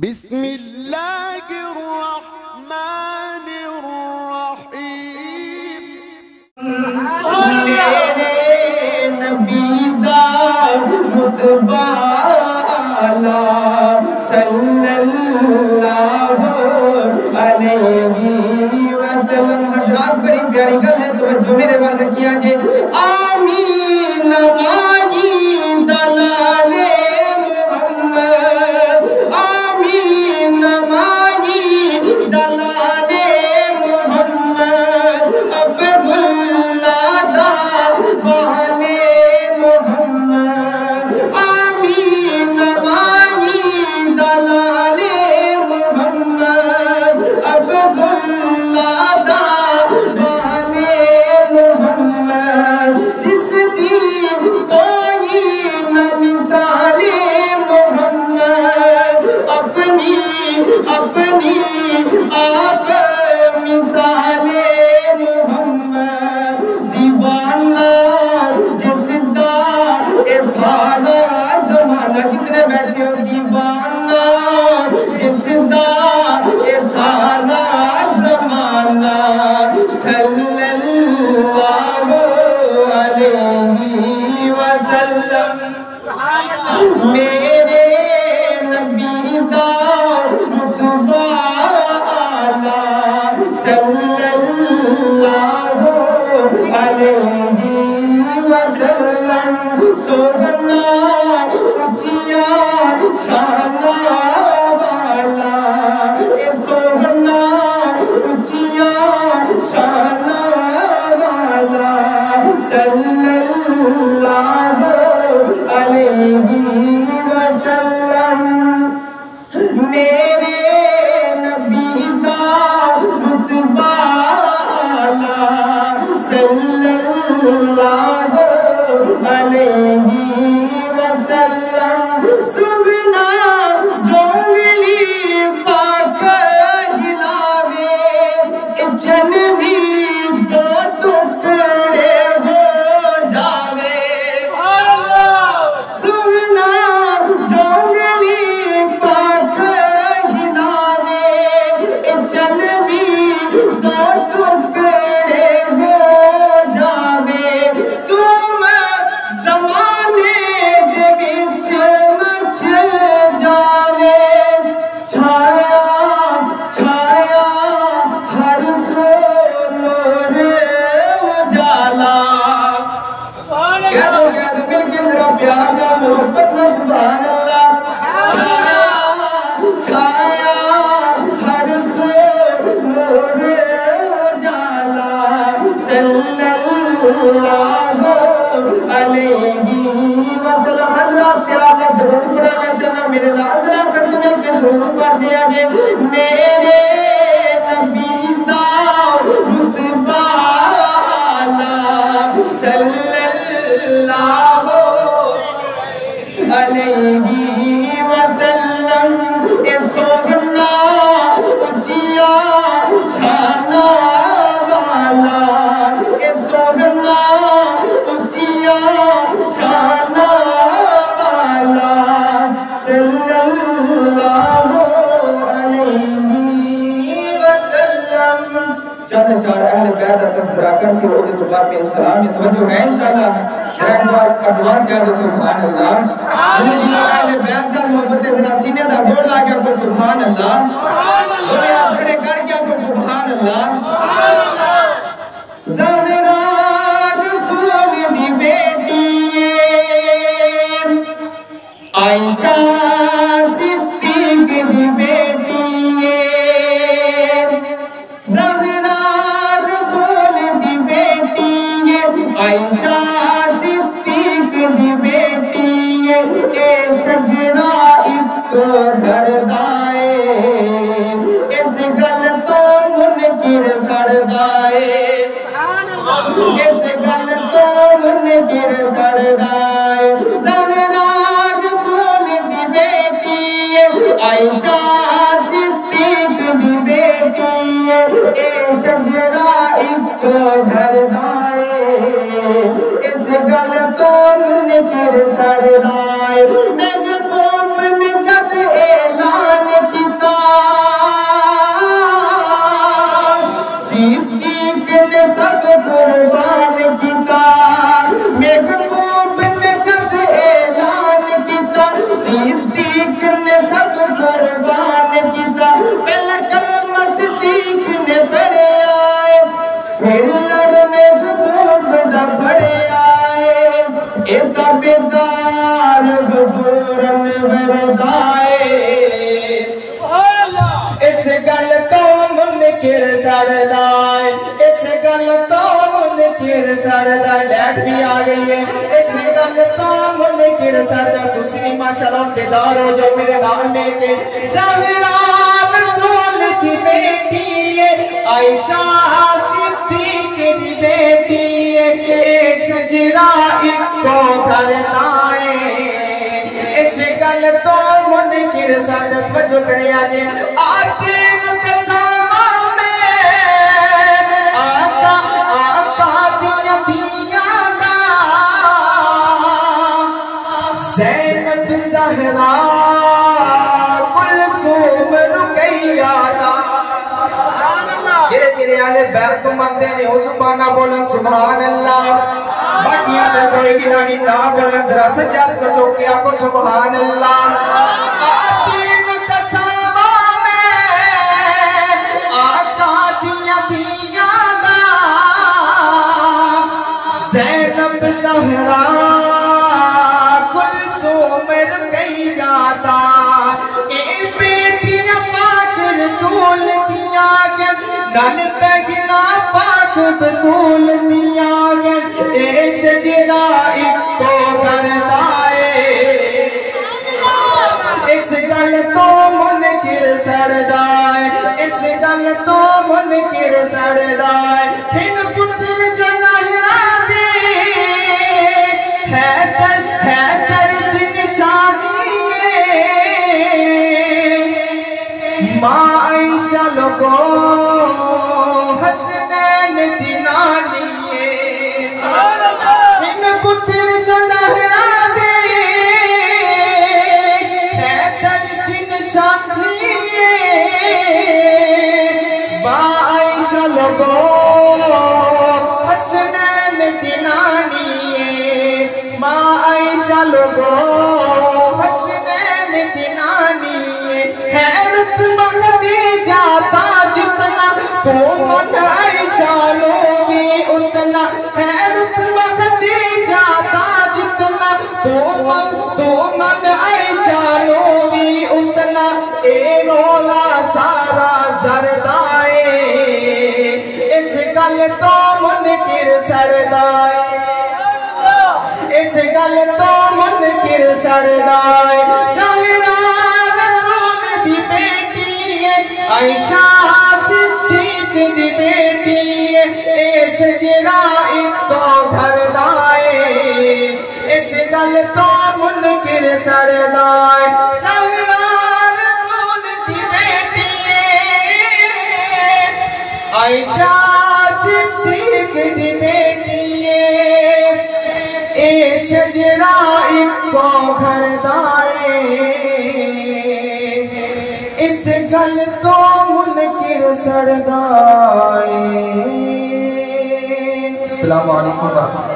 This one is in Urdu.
بسم اللہ الرحمن الرحیم میرے نبی دا رتبہ اعلیٰ صلی اللہ علیہ وسلم۔ حضرات بڑی پیاری گل ہے، توجہ میرے وال رکھیا جے۔ آمین مائی دلال محمد، آمین مائی دلال محمد، عبداللہ دا بانے محمد، آمین مائی دلال محمد، عبداللہ دا بانے محمد، جس دی کوئی نہ مثال محمد، اپنی آپ مثال محمد، دیوانہ جس دا سارا زمانہ، کتنے بیٹھے ہو؟ دیوانہ جس دا سارا زمانہ، صلی اللہ علیہ وسلم۔ میرے نبی دا رتبہ اعلیٰ صلی اللہ علیہ وسلم۔ سونا اچیا شانہ والا، سونا اچیا شانہ والا، صلی اللہ علیہ وسلم۔ میرے نبی دا رتبہ اعلیٰ صلی اللہ علیہ وسلم۔ سگنا جونگلی پاک ہلاوے، جنبی دو ٹکڑے ہو جاوے۔ سگنا جونگلی پاک ہلاوے، جنبی دو ٹکڑے ہو جاوے۔ تم زمانے دے وچ مچ جاوے، چھایا ہر سو نور اجالا۔ کہہ دو مل کے ذرا پیار نہ محبت نہ سبحان اللہ۔ چھایا ہر سو نور اجالا، صلی اللہ علیہ وسلم۔ حضرات پیار نہ درود پڑھانا چاہنا میرے نال ذرا کر دو، مل کے درود پڑھ دیا جے۔ میرے نبی دا رتبہ اعلیٰ صلی اللہ علیہ وسلم۔ اے سونا اچیا شانہ والا، اے سونا اچیا شانہ والا، صلی اللہ علیہ وسلم۔ چند اشعار اہل بیت کا تذکرہ کر کے وہ تو باپ میں سلام یہ توجہ ہے انشاءاللہ۔ ایڈوانس کہہ دو سبحان اللہ۔ اہل بیت کا محبت ذرا سینے دا زور لا کے آپ کو سبحان اللہ، دونوں ہاتھ کھڑے کر کے آپ کو سبحان اللہ۔ زہرا رسول دی بیٹی عائشہ صدیق دی بیٹی، زہرا رسول دی بیٹی عائشہ صدیق دی بیٹی، اے سجنا ایک گھر دائے، اس گل تو منکر سڑ دائے، اس گل تو منکر سڑ دائے۔ زہرا رسول دی بیٹی عائشہ صدیق دی بیٹی، اے سجنا ایک گھر دائے، اس گل تو منکر سڑ دائے۔ محبوب نے جد اعلان سب قربان کیتا پہلا کلمہ صدیق نے پڑھے آئے پھر لڑنے گبوب دا پڑھے آئے ایتا بیدار غفورن وردائے اس گل تو منکر سردائے اس گل تو منکر سردائے لیٹ بھی آ گئی ہے اس گل تو منکر سردائے دوسری ماشاءاللہ بیدار ہو جو میرے نام میں کے زہرا رسول کی بیٹی ہے عائشہ صدیق کی بیٹی ہے اے شجرہ اکو کرنا ہے اس گل تو منکر سردائے توجہ کرے آجے آتے زینب زہرا کلثوم رقیہ جرے جرے آلے بیر تم مانتے ہیں او سبحانہ بولن سبحان اللہ باقیاں تے کوئی گنانی نہ بولن ذرا سجاد کو چوکیا کو سبحان اللہ آتی متصابہ میں آقا دیا دیا دا زینب زہرا نال پیگنا پاک بطول دیا گن اے شجرہ اکو کردائے اس گل تو منکر سردائے اس گل تو منکر سردائے ہن پتر جو ظاہرہ دے حیدر دی نشانی ماں عائشہ لوگوں تو من عائشہ لو بھی اتنا ہے رتبہ دی جاتا جتنا تو من عائشہ لو بھی اتنا اے رولا سارا زردائے اس گل تو منکر سردائے اس گل تو منکر سردائے زہرا رسول دی بیٹی ہے عائشہ دی بیٹی اے شجرہ اکو بھردائے اس گل تو منکر سردائے زہرا رسول دی بیٹی عائشہ صدیق دی بیٹی اے شجرہ اکو بھردائے اس گل تو منکر سردائے السلام علیکم